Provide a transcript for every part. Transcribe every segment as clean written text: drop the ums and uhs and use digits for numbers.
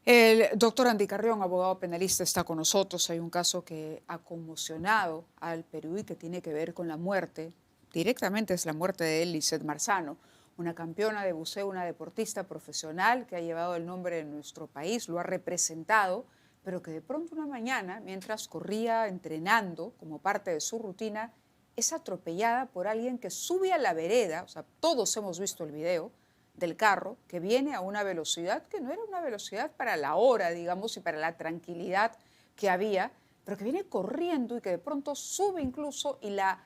El doctor Andy Carrión, abogado penalista, está con nosotros. Hay un caso que ha conmocionado al Perú y que tiene que ver con la muerte. Directamente es la muerte de Lizeth Marzano, una campeona de buceo, una deportista profesional que ha llevado el nombre de nuestro país, lo ha representado, pero que de pronto una mañana, mientras corría entrenando como parte de su rutina, es atropellada por alguien que sube a la vereda. O sea, todos hemos visto el video del carro, que viene a una velocidad que no era una velocidad para la hora, digamos, y para la tranquilidad que había, pero que viene corriendo y que de pronto sube incluso y la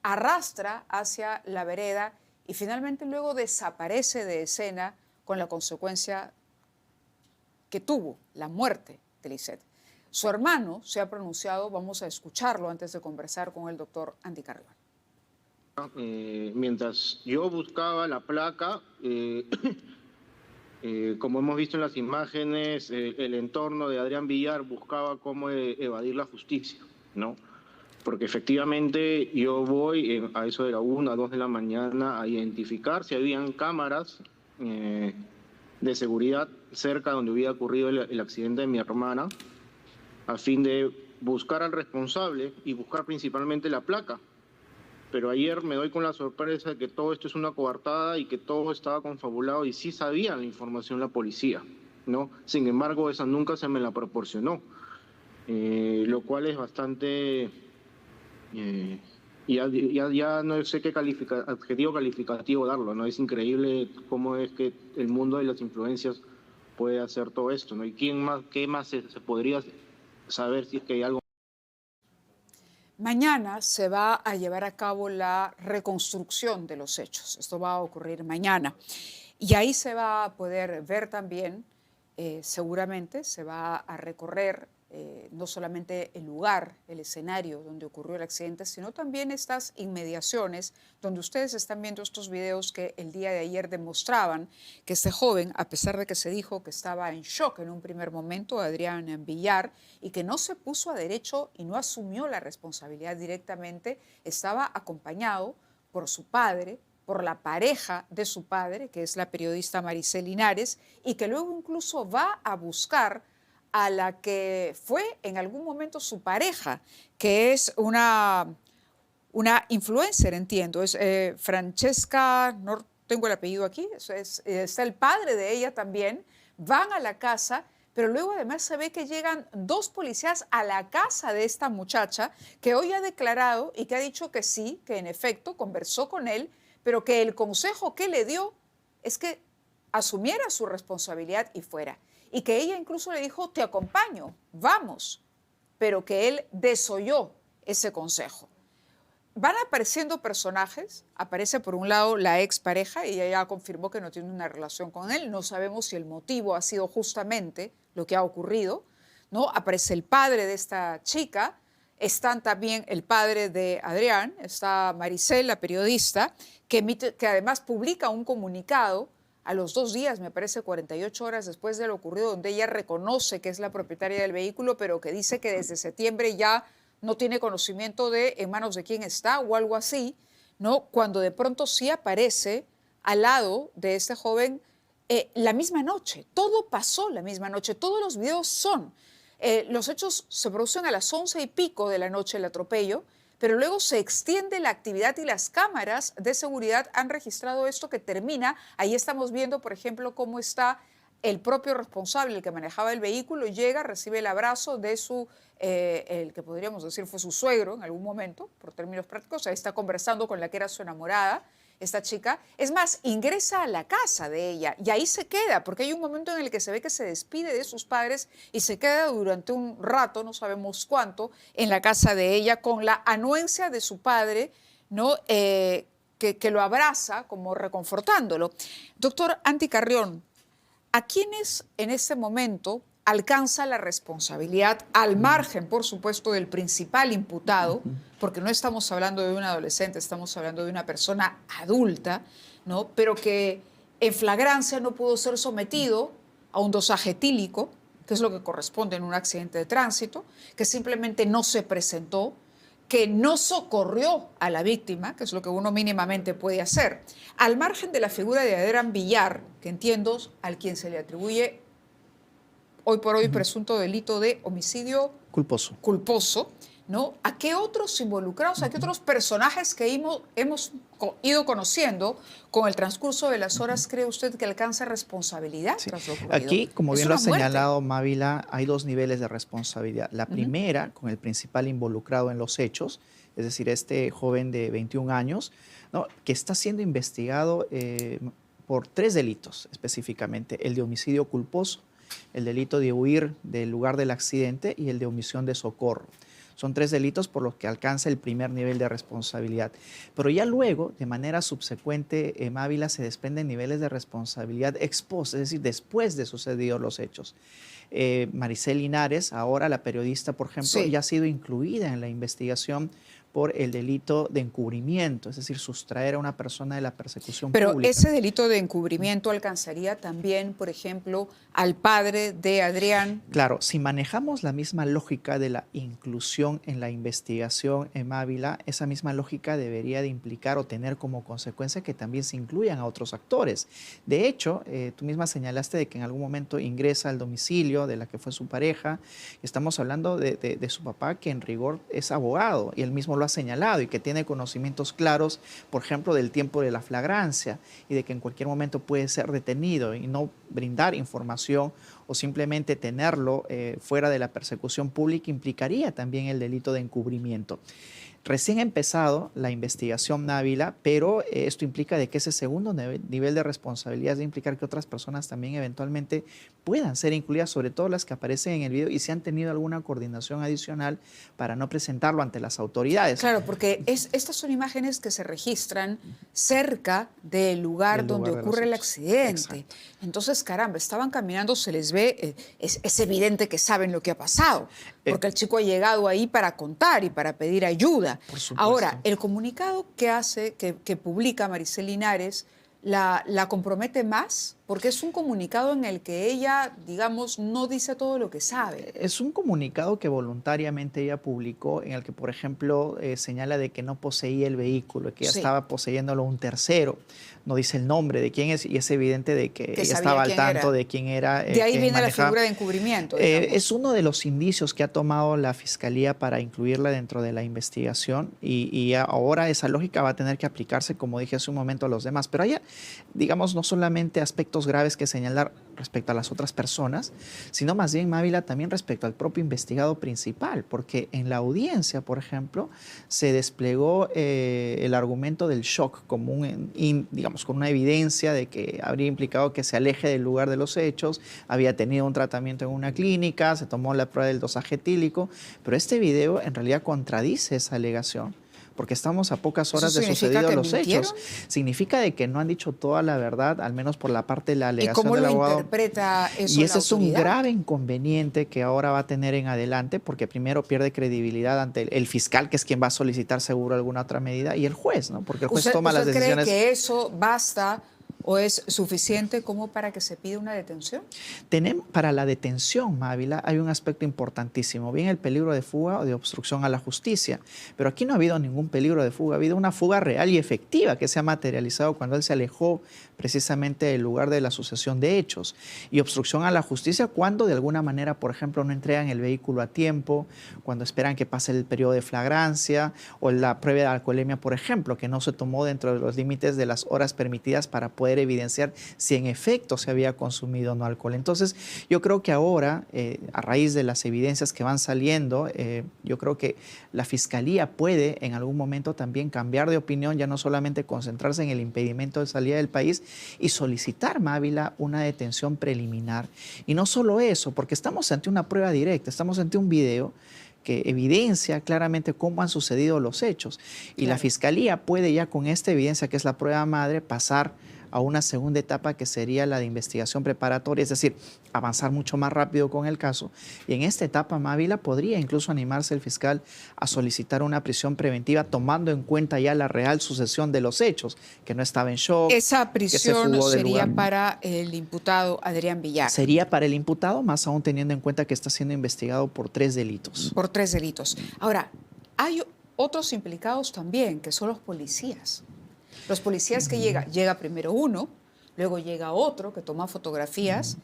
arrastra hacia la vereda y finalmente luego desaparece de escena con la consecuencia que tuvo, la muerte de Lizeth. Su hermano se ha pronunciado, vamos a escucharlo antes de conversar con el doctor Andy Carrión. Mientras yo buscaba la placa, como hemos visto en las imágenes, el entorno de Adrián Villar buscaba cómo evadir la justicia, ¿no? Porque efectivamente yo voy a eso de la 1 a 2 de la mañana a identificar si habían cámaras de seguridad cerca donde hubiera ocurrido el accidente de mi hermana, a fin de buscar al responsable y buscar principalmente la placa. Pero ayer me doy con la sorpresa de que todo esto es una coartada y que todo estaba confabulado y sí sabía la información la policía, ¿no? Sin embargo, esa nunca se me la proporcionó, lo cual es bastante... ya no sé qué adjetivo calificativo darlo, ¿no? Es increíble cómo es que el mundo de las influencias puede hacer todo esto, ¿no? ¿Y qué más se podría saber si es que hay algo? Mañana se va a llevar a cabo la reconstrucción de los hechos. Esto va a ocurrir mañana. Y ahí se va a poder ver también, seguramente, se va a recorrer no solamente el lugar, el escenario donde ocurrió el accidente, sino también estas inmediaciones donde ustedes están viendo estos videos que el día de ayer demostraban que este joven, a pesar de que se dijo que estaba en shock en un primer momento, Adrián Villar, y que no se puso a derecho y no asumió la responsabilidad directamente, estaba acompañado por su padre, por la pareja de su padre, que es la periodista Maricel Linares, y que luego incluso va a buscar a la que fue en algún momento su pareja, que es una influencer, entiendo, es Francesca, no tengo el apellido aquí, está el padre de ella también, van a la casa, pero luego además se ve que llegan dos policías a la casa de esta muchacha, que hoy ha declarado y que ha dicho que sí, que en efecto conversó con él, pero que el consejo que le dio es que asumiera su responsabilidad y fuera. Y que ella incluso le dijo, te acompaño, vamos, pero que él desoyó ese consejo. Van apareciendo personajes, aparece por un lado la expareja, y ella ya confirmó que no tiene una relación con él, no sabemos si el motivo ha sido justamente lo que ha ocurrido, ¿no? Aparece el padre de esta chica, están también el padre de Adrián, está Maricel, la periodista, que además publica un comunicado a los 2 días, me parece 48 horas después de lo ocurrido, donde ella reconoce que es la propietaria del vehículo, pero que dice que desde septiembre ya no tiene conocimiento de en manos de quién está o algo así, ¿no? Cuando de pronto sí aparece al lado de este joven la misma noche. Todo pasó la misma noche, todos los videos son. Los hechos se producen a las 11 y pico de la noche, el atropello, pero luego se extiende la actividad y las cámaras de seguridad han registrado esto que termina. Ahí estamos viendo, por ejemplo, cómo está el propio responsable, el que manejaba el vehículo, llega, recibe el abrazo de el que podríamos decir fue su suegro en algún momento, por términos prácticos, ahí está conversando con la que era su enamorada, esta chica. Es más, ingresa a la casa de ella y ahí se queda, porque hay un momento en el que se ve que se despide de sus padres y se queda durante un rato, no sabemos cuánto, en la casa de ella con la anuencia de su padre, ¿no? Que lo abraza como reconfortándolo. Doctor Andy Carrión, ¿a quiénes en este momento alcanza la responsabilidad, al margen, por supuesto, del principal imputado, porque no estamos hablando de un adolescente, estamos hablando de una persona adulta, ¿no? Pero que en flagrancia no pudo ser sometido a un dosaje etílico, que es lo que corresponde en un accidente de tránsito, que simplemente no se presentó, que no socorrió a la víctima, que es lo que uno mínimamente puede hacer, al margen de la figura de Adrián Villar, que entiendo al quien se le atribuye hoy por hoy presunto delito de homicidio culposo, ¿no? ¿A qué otros involucrados, a qué otros personajes que hemos ido conociendo con el transcurso de las horas cree usted que alcanza responsabilidad tras lo ocurrido? Aquí, como bien lo ha Es una muerte. señalado Mávila, hay dos niveles de responsabilidad. La primera, con el principal involucrado en los hechos, es decir, este joven de 21 años, ¿no?, que está siendo investigado por 3 delitos específicamente: el de homicidio culposo, el delito de huir del lugar del accidente y el de omisión de socorro. Son 3 delitos por los que alcanza el primer nivel de responsabilidad. Pero ya luego, de manera subsecuente, Mávila, se desprenden niveles de responsabilidad ex post, es decir, después de sucedidos los hechos. Maricel Linares, ahora la periodista, por ejemplo, ya ha sido incluida en la investigación por el delito de encubrimiento, es decir, sustraer a una persona de la persecución pública. Pero ese delito de encubrimiento alcanzaría también, por ejemplo, al padre de Adrián. Claro, si manejamos la misma lógica de la inclusión en la investigación en Mávila, esa misma lógica debería de implicar o tener como consecuencia que también se incluyan a otros actores. De hecho, tú misma señalaste de que en algún momento ingresa al domicilio de la que fue su pareja. Estamos hablando de su papá, que en rigor es abogado, y él mismo lo ha señalado, y que tiene conocimientos claros, por ejemplo, del tiempo de la flagrancia y de que en cualquier momento puede ser detenido, y no brindar información o simplemente tenerlo fuera de la persecución pública implicaría también el delito de encubrimiento. Recién ha empezado la investigación Mávila, pero esto implica de que ese segundo nivel de responsabilidad debe implicar que otras personas también eventualmente puedan ser incluidas, sobre todo las que aparecen en el video, y si han tenido alguna coordinación adicional para no presentarlo ante las autoridades. Claro, porque estas son imágenes que se registran cerca del lugar donde ocurre el accidente. Exacto. Entonces, caramba, estaban caminando, se les ve, es evidente que saben lo que ha pasado, porque el chico ha llegado ahí para contar y para pedir ayuda. Por supuesto. Ahora, el comunicado que publica Maricel Linares, ¿la compromete más? Porque es un comunicado en el que ella, digamos, no dice todo lo que sabe. Es un comunicado que voluntariamente ella publicó, en el que, por ejemplo, señala de que no poseía el vehículo, que ella estaba poseyéndolo un tercero. No dice el nombre de quién es, y es evidente de que ella estaba al tanto de quién era. De ahí viene la figura de encubrimiento. Es uno de los indicios que ha tomado la Fiscalía para incluirla dentro de la investigación, y ahora esa lógica va a tener que aplicarse, como dije hace un momento, a los demás. Pero hay, digamos, no solamente aspectos graves que señalar respecto a las otras personas, sino más bien, Mávila, también respecto al propio investigado principal, porque en la audiencia, por ejemplo, se desplegó el argumento del shock como digamos, con una evidencia de que habría implicado que se aleje del lugar de los hechos, había tenido un tratamiento en una clínica, se tomó la prueba del dosaje etílico, pero este video en realidad contradice esa alegación, porque estamos a pocas horas de sucedidos los hechos. Significa de que no han dicho toda la verdad, al menos por la parte de la alegación del abogado. ¿Y cómo lo interpreta eso? Y ese es un grave inconveniente que ahora va a tener en adelante, porque primero pierde credibilidad ante el fiscal, que es quien va a solicitar seguro alguna otra medida, y el juez, ¿no? Porque el juez toma las decisiones. ¿Usted cree que eso basta o es suficiente como para que se pida una detención? Para la detención, Mávila, hay un aspecto importantísimo, bien el peligro de fuga o de obstrucción a la justicia, pero aquí no ha habido ningún peligro de fuga, ha habido una fuga real y efectiva que se ha materializado cuando él se alejó precisamente del lugar de la sucesión de hechos, y obstrucción a la justicia cuando de alguna manera, por ejemplo, no entregan el vehículo a tiempo, cuando esperan que pase el periodo de flagrancia, o la prueba de alcoholemia, por ejemplo, que no se tomó dentro de los límites de las horas permitidas para poder evidenciar si en efecto se había consumido o no alcohol. Entonces, yo creo que ahora, a raíz de las evidencias que van saliendo, yo creo que la Fiscalía puede en algún momento también cambiar de opinión, ya no solamente concentrarse en el impedimento de salida del país y solicitar, Mávila, una detención preliminar. Y no solo eso, porque estamos ante una prueba directa, estamos ante un video que evidencia claramente cómo han sucedido los hechos. Y la Fiscalía puede ya con esta evidencia, que es la prueba madre, pasar a una segunda etapa que sería la de investigación preparatoria, es decir, avanzar mucho más rápido con el caso. Y en esta etapa, Mávila, podría incluso animarse el fiscal a solicitar una prisión preventiva tomando en cuenta ya la real sucesión de los hechos, que no estaba en shock. Esa prisión sería para el imputado Adrián Villar. Sería para el imputado, más aún teniendo en cuenta que está siendo investigado por 3 delitos. Por 3 delitos. Ahora, hay otros implicados también, que son los policías. Los policías que llega primero uno, luego llega otro que toma fotografías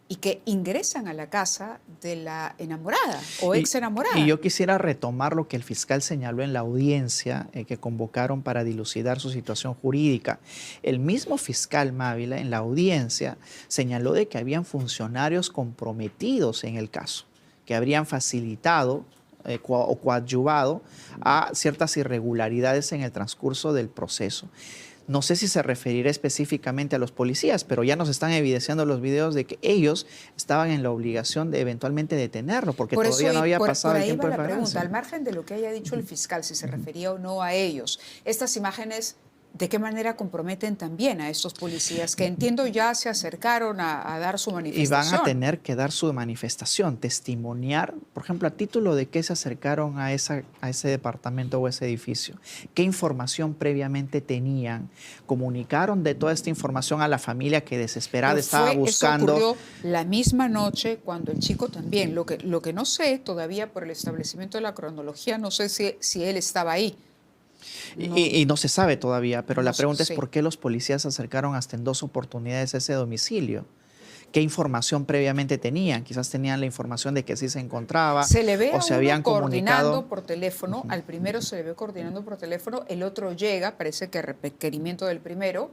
y que ingresan a la casa de la enamorada o ex enamorada. Y yo quisiera retomar lo que el fiscal señaló en la audiencia que convocaron para dilucidar su situación jurídica. El mismo fiscal Mávila en la audiencia señaló de que habían funcionarios comprometidos en el caso, que habrían facilitado o coadyuvado a ciertas irregularidades en el transcurso del proceso. No sé si se referirá específicamente a los policías, pero ya nos están evidenciando los videos de que ellos estaban en la obligación de eventualmente detenerlo, porque todavía no había pasado el tiempo de flagrancia. Al margen de lo que haya dicho el fiscal, si se refería o no a ellos, estas imágenes, ¿de qué manera comprometen también a estos policías que entiendo ya se acercaron a dar su manifestación? Y van a tener que dar su manifestación, testimoniar, por ejemplo, a título de qué se acercaron a ese departamento o ese edificio, qué información previamente tenían, comunicaron de toda esta información a la familia que desesperada estaba buscando. Eso ocurrió la misma noche cuando el chico también, lo que no sé todavía por el establecimiento de la cronología, no sé si él estaba ahí. No. Y no se sabe todavía, pero la pregunta es por qué los policías se acercaron hasta en 2 oportunidades a ese domicilio. ¿Qué información previamente tenían? Quizás tenían la información de que sí se encontraba se le ve o se habían comunicado por teléfono. Al primero se le ve coordinando por teléfono, el otro llega, parece que requerimiento del primero,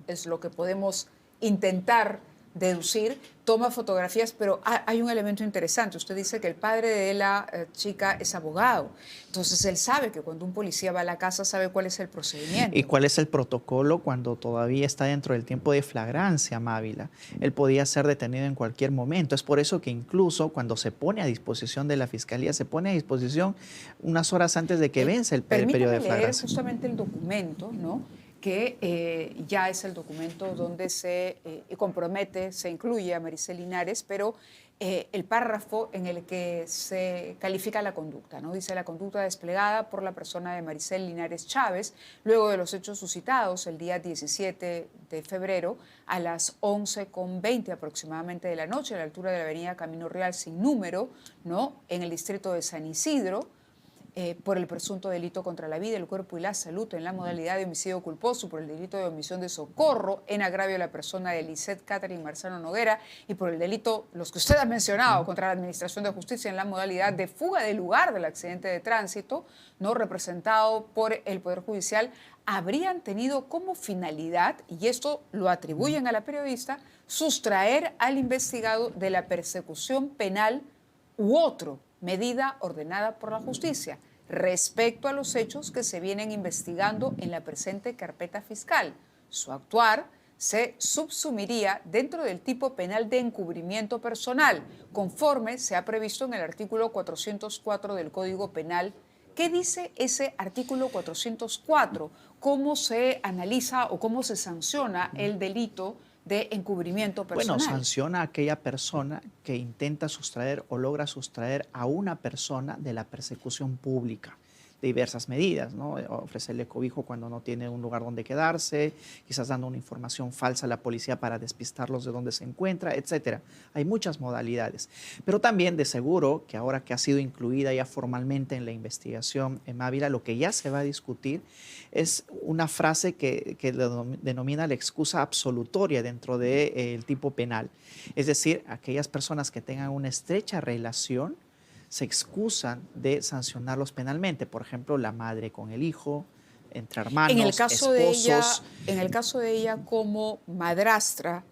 es lo que podemos intentar deducir, toma fotografías, pero hay un elemento interesante. Usted dice que el padre de la chica es abogado, entonces él sabe que cuando un policía va a la casa sabe cuál es el procedimiento. ¿Y cuál es el protocolo cuando todavía está dentro del tiempo de flagrancia, Mávila? Él podía ser detenido en cualquier momento. Es por eso que incluso cuando se pone a disposición de la Fiscalía, se pone a disposición unas horas antes de que vence el periodo de flagrancia. Permítame leer justamente el documento, ¿no?, que ya es el documento donde se compromete, se incluye a Maricel Linares, pero el párrafo en el que se califica la conducta, ¿no? Dice: la conducta desplegada por la persona de Maricel Linares Chávez, luego de los hechos suscitados el día 17 de febrero a las 11:20 aproximadamente de la noche, a la altura de la avenida Camino Real sin número, ¿no?, en el distrito de San Isidro, por el presunto delito contra la vida, el cuerpo y la salud en la modalidad de homicidio culposo, por el delito de omisión de socorro en agravio a la persona de Lisette Catherine Marzano Noguera y por el delito, los que usted ha mencionado, contra la Administración de Justicia en la modalidad de fuga del lugar del accidente de tránsito, no representado por el Poder Judicial, habrían tenido como finalidad, y esto lo atribuyen a la periodista, sustraer al investigado de la persecución penal u otro medida ordenada por la justicia respecto a los hechos que se vienen investigando en la presente carpeta fiscal. Su actuar se subsumiría dentro del tipo penal de encubrimiento personal, conforme se ha previsto en el artículo 404 del Código Penal. ¿Qué dice ese artículo 404? ¿Cómo se analiza o cómo se sanciona el delito de encubrimiento personal? Bueno, sanciona a aquella persona que intenta sustraer o logra sustraer a una persona de la persecución pública. Diversas medidas, ¿no? Ofrecerle cobijo cuando no tiene un lugar donde quedarse, quizás dando una información falsa a la policía para despistarlos de dónde se encuentra, etcétera. Hay muchas modalidades. Pero también, de seguro, que ahora que ha sido incluida ya formalmente en la investigación en Mávila, lo que ya se va a discutir es una frase que denomina la excusa absolutoria dentro del tipo penal. Es decir, aquellas personas que tengan una estrecha relación se excusan de sancionarlos penalmente. Por ejemplo, la madre con el hijo, entre hermanos, en el caso esposos. En el caso de ella como madrastra,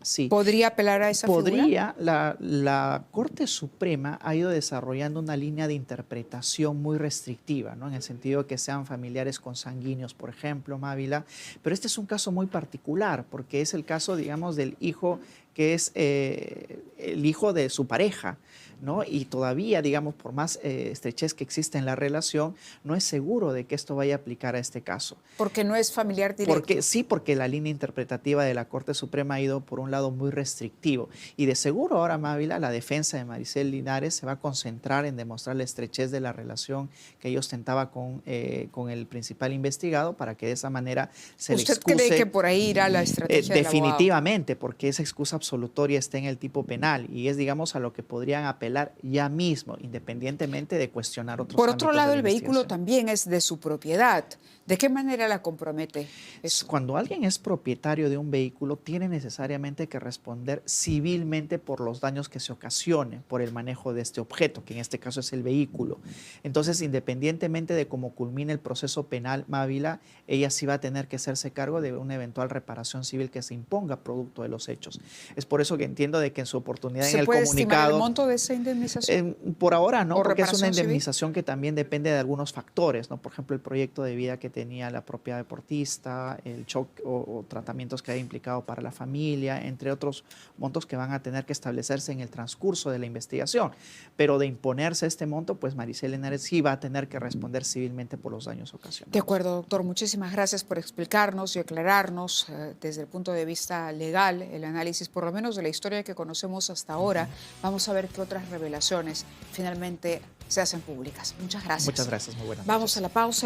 sí, ¿podría apelar a esa figura? La Corte Suprema ha ido desarrollando una línea de interpretación muy restrictiva, ¿no? En el sentido de que sean familiares consanguíneos, por ejemplo, Mávila. Pero este es un caso muy particular, porque es el caso, digamos, del hijo que es el hijo de su pareja, ¿no? Y todavía, digamos, por más estrechez que existe en la relación, no es seguro de que esto vaya a aplicar a este caso. Porque no es familiar directo. Porque la línea interpretativa de la Corte Suprema ha ido por un lado muy restrictivo. Y de seguro ahora, Mávila, la defensa de Maricel Linares se va a concentrar en demostrar la estrechez de la relación que ella ostentaba con el principal investigado, para que de esa manera se le excuse. ¿Usted cree que por ahí irá la estrategia del abogado? Definitivamente, porque esa excusa absolutoria esté en el tipo penal y es, digamos, a lo que podrían apelar ya mismo, independientemente de cuestionar otros Por otro ámbitos lado, de la el vehículo investigación. también es de su propiedad. ¿De qué manera la compromete eso? Cuando alguien es propietario de un vehículo, tiene necesariamente que responder civilmente por los daños que se ocasionen por el manejo de este objeto, que en este caso es el vehículo. Entonces, independientemente de cómo culmine el proceso penal, Mávila, ella sí va a tener que hacerse cargo de una eventual reparación civil que se imponga producto de los hechos. Es por eso que entiendo de que en su oportunidad en ¿Se el puede estimar el comunicado... monto de esa indemnización? Por ahora no, ¿O porque es una reparación civil? indemnización que también depende de algunos factores, ¿no? Por ejemplo, el proyecto de vida que tenía la propia deportista, el shock o tratamientos que haya implicado para la familia, entre otros montos que van a tener que establecerse en el transcurso de la investigación. Pero de imponerse este monto, pues Maricel Henares sí va a tener que responder civilmente por los daños ocasionados. De acuerdo, doctor. Muchísimas gracias por explicarnos y aclararnos desde el punto de vista legal el análisis, por lo menos de la historia que conocemos hasta ahora. Vamos a ver qué otras revelaciones finalmente se hacen públicas. Muchas gracias. Muchas gracias, muy buenas Vamos noches. a la pausa.